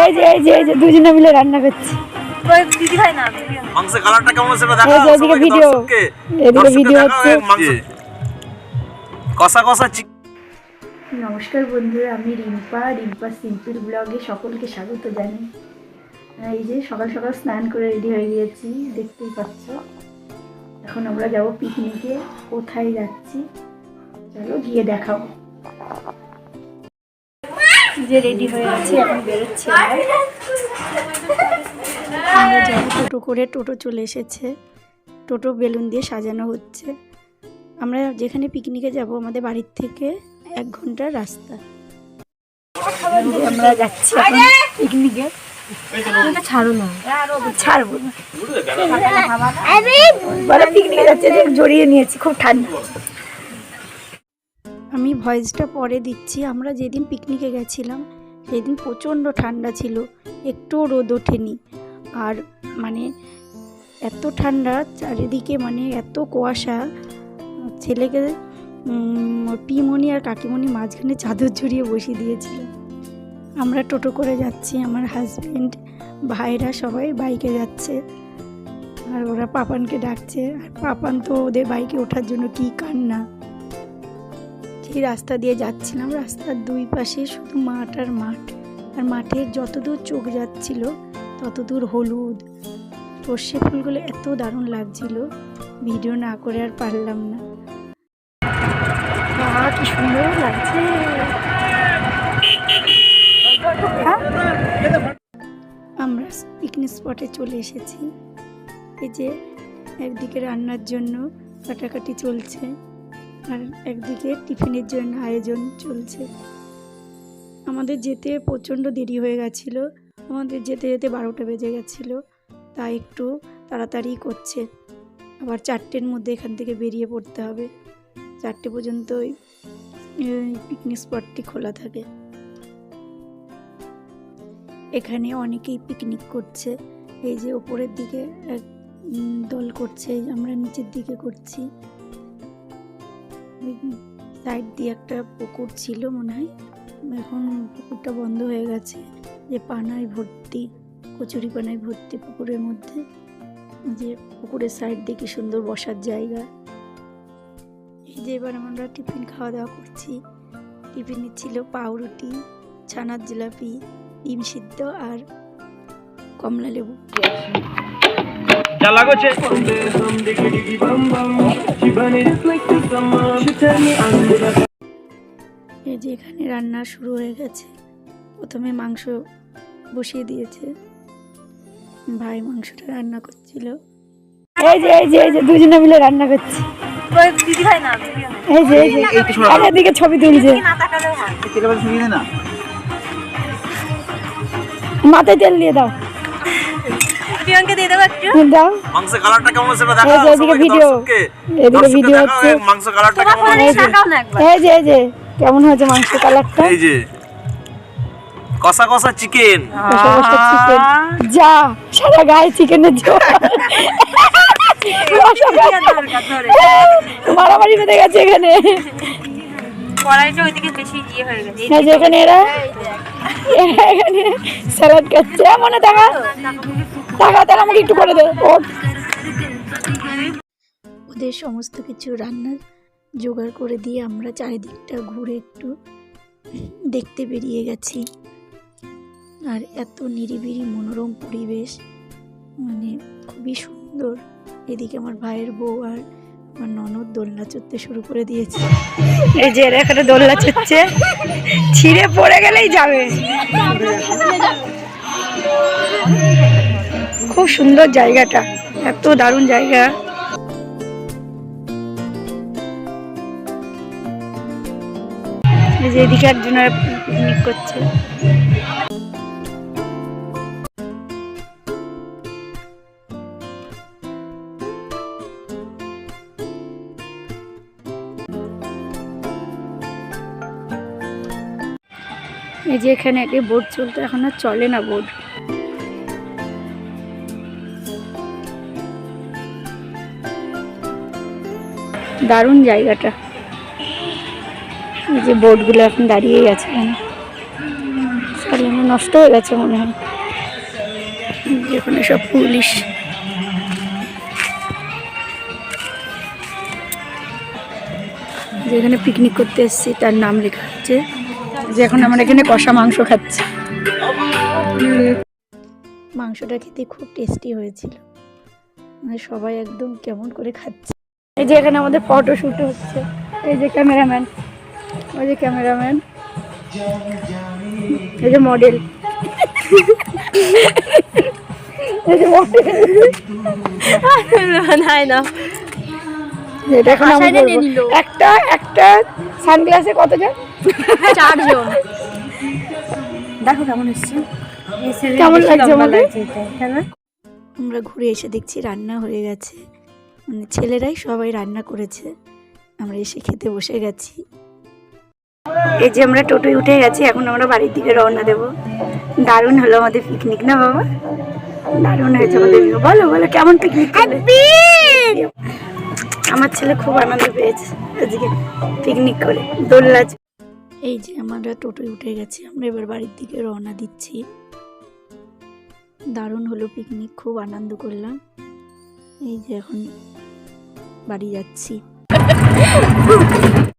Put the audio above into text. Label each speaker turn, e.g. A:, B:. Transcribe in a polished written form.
A: এই যে দুজনে মিলে রান্না করছি।
B: ওই দিদি ভাই না
C: মাংসের কালারটা কেমন সেটা দেখাও
A: এদিকে ভিডিও হচ্ছে।
C: কষা কষা চিকেন।
A: নমস্কার বন্ধুরা, আমি রিম্পা সিম্পল ব্লগে সকলকে স্বাগত জানাই। এই যে সকাল সকাল স্নান করে রেডি হয়ে গিয়েছি, দেখতেই পাচ্ছ। এখন আমরা যাব পিকনিকে। কোথায় যাচ্ছি চলো গিয়ে দেখাবো। যে রেডি হয়ে আছি, এখন বেরোচ্ছি। আমরা যাবো টোটো করে। টোটো চলে এসেছে, টোটো বেলুন দিয়ে সাজানো হচ্ছে। আমরা যেখানে পিকনিকে যাব আমাদের বাড়ির থেকে 1 ঘন্টার রাস্তা। আমরা যাচ্ছি এখন পিকনিকে।
B: ছাড়ো না,
A: ছাড়বো না, পিকনিকে যাচ্ছে, জড়িয়ে নিয়েছি, খুব ঠান্ডা। আমি ভয়েসটা পরে দিচ্ছি। আমরা যেদিন পিকনিকে গেছিলাম সেদিন প্রচণ্ড ঠান্ডা ছিল, একটু রোদ ওঠেনি। আর মানে এত ঠান্ডা চারিদিকে, মানে এত কুয়াশা। ছেলেকে পিমনি আর কাকিমণি মাঝখানে চাদর জড়িয়ে বসিয়ে দিয়েছিল। আমরা টোটো করে যাচ্ছি, আমার হাজব্যান্ড, ভাইরা সবাই বাইকে যাচ্ছে। আর ওরা পাপানকে ডাকছে, আর পাপান তো ওদের বাইকে ওঠার জন্য কি কান্না। সেই রাস্তা দিয়ে যাচ্ছিলাম, রাস্তার দুই পাশে শুধু মাঠ আর মাঠ। আর মাঠে যতদূর চোখ যাচ্ছিল ততদূর হলুদ সর্ষে ফুলগুলো এত দারুণ লাগছিল, ভিডিও না করে আর পারলাম না। কি সুন্দর লাগছে। আমরা পিকনিক স্পটে চলে এসেছি। এই যে একদিকে রান্নার জন্য কাটাকাটি চলছে, আর একদিকে টিফিনের জন্য আয়োজন চলছে। আমাদের যেতে প্রচণ্ড দেরি হয়ে গেছিলো, আমাদের যেতে যেতে 12টা বেজে গেছিলো। তাই একটু তাড়াতাড়ি করছে। আবার 4টের মধ্যে এখান থেকে বেরিয়ে পড়তে হবে। 4টে পর্যন্ত পিকনিক স্পটটি খোলা থাকে। এখানে অনেকেই পিকনিক করছে। এই যে ওপরের দিকে এক দল করছে, আমরা নিচের দিকে করছি। সাইড দিয়ে একটা পুকুর ছিল মনে হয়, এখন পুকুরটা বন্ধ হয়ে গেছে। যে পানায় ভর্তি, কচুরি পানায় ভর্তি পুকুরের মধ্যে। যে পুকুরের সাইড দিয়ে কি সুন্দর বসার জায়গা। এই যে এবার আমরা টিফিন খাওয়া দাওয়া করছি। টিফিনে ছিল পাউরুটি, ছানার জিলাপি, ডিম সিদ্ধ আর কমলা লেবু। এই যে এখানে রান্না শুরু হয়ে গেছে। প্রথমে মাংস বসিয়ে দিয়েছে, ভাই মাংসটা রান্না করছিল। এই যে দুজনে মিলে রান্না করছি।
B: ওই দিদি ভাই না
A: এই যে এদিকে ছবি তুলছে। মাথায় তেল দিয়ে দাও,
B: প্রিয়াঙ্কা দিয়ে দাও একটু।
A: দাও।
C: মাংসের কালারটা কেমন সেটা দেখাও
A: এদিকে ভিডিও হচ্ছে।
C: মাংসের কালারটা কেমন
A: এই যে কেমন হয়েছে মাংসের কালারটা।
C: এই যে কষা কষা চিকেন।
A: যা সারা গায়ে চিকেনের ঝোল, মারামারি বেঁধে গেছে এখানে।
B: কড়াইটা ওইদিকে বেশি ইয়ে হয়ে গেছে।
A: এখানে এরা এখানে স্যালাড খাচ্ছে। মনে দেখা আমাকে একটু করে দে। ওদের সমস্ত কিছু রান্নার জোগাড় করে দিয়ে আমরা চারিদিকটা ঘুরে একটু দেখতে বেরিয়ে গেছি। আর এত নিরিবিলি মনোরম পরিবেশ, মানে খুবই সুন্দর। এদিকে আমার ভাইয়ের বউ আর আমার ননদ দোলনা চড়তে শুরু করে দিয়েছে। এই যে এরা এখানে দোলনা চড়ছে, ছিঁড়ে পড়ে গেলেই যাবে। খুব সুন্দর জায়গাটা, এত দারুণ জায়গা। এই যে এদিকে একজনের পিকনিক করছে। এই যে এখানে একটি বোট চলতো, এখন আর চলে না বোট। দারুণ জায়গাটা। এই যে বোটগুলো এখন দাঁড়িয়ে গেছে এখানে। চালানো নষ্ট হয়ে গেছে মনে হয়, যেখানে সব পুলিশ। যেখানে পিকনিক করতে এসেছি তার নাম লেখা আছে, যে এখন আমরা এখানে কষা মাংস খাচ্ছি। মাংসটা খেতে খুব টেস্টি হয়েছিল, মানে সবাই একদম কেমন করে খাচ্ছে। এই যে এখানে আমাদের ফটো শুট হচ্ছে, এই যে ক্যামেরাম্যান, ওই যে ক্যামেরাম্যান, এই যে মডেল, এই যে মডেল।
B: না
A: এটা এখন আমি করবো। একটা সানগ্লাসে কতজন?
B: 4 জন। দেখো কেমন এসছে,
A: কেমন লাগছে আমাদের?
B: হ্যাঁ,
A: আমরা ঘুরে এসে দেখছি রান্না হয়ে গেছে, মানে ছেলেরাই সবাই রান্না করেছে, আমরা এসে খেতে বসে গেছি। এই যে আমরা টোটোয় উঠে গেছি, এখন আমরা বাড়ির দিকে রওনা দেব। দারুণ হলো আমাদের পিকনিক, না বাবা? দারুণ হয়েছে আমাদের। বলো বলো কেমন পিকনিক করলে? আমার ছেলে খুব আনন্দ পেয়েছে আজকে পিকনিক করে, দোলনা। এই যে আমরা টোটোয় উঠে গেছি, আমরা এবার বাড়ির দিকে রওনা দিচ্ছি। দারুণ হলো পিকনিক, খুব আনন্দ করলাম। এই যে এখন বাড়ি যাচ্ছি।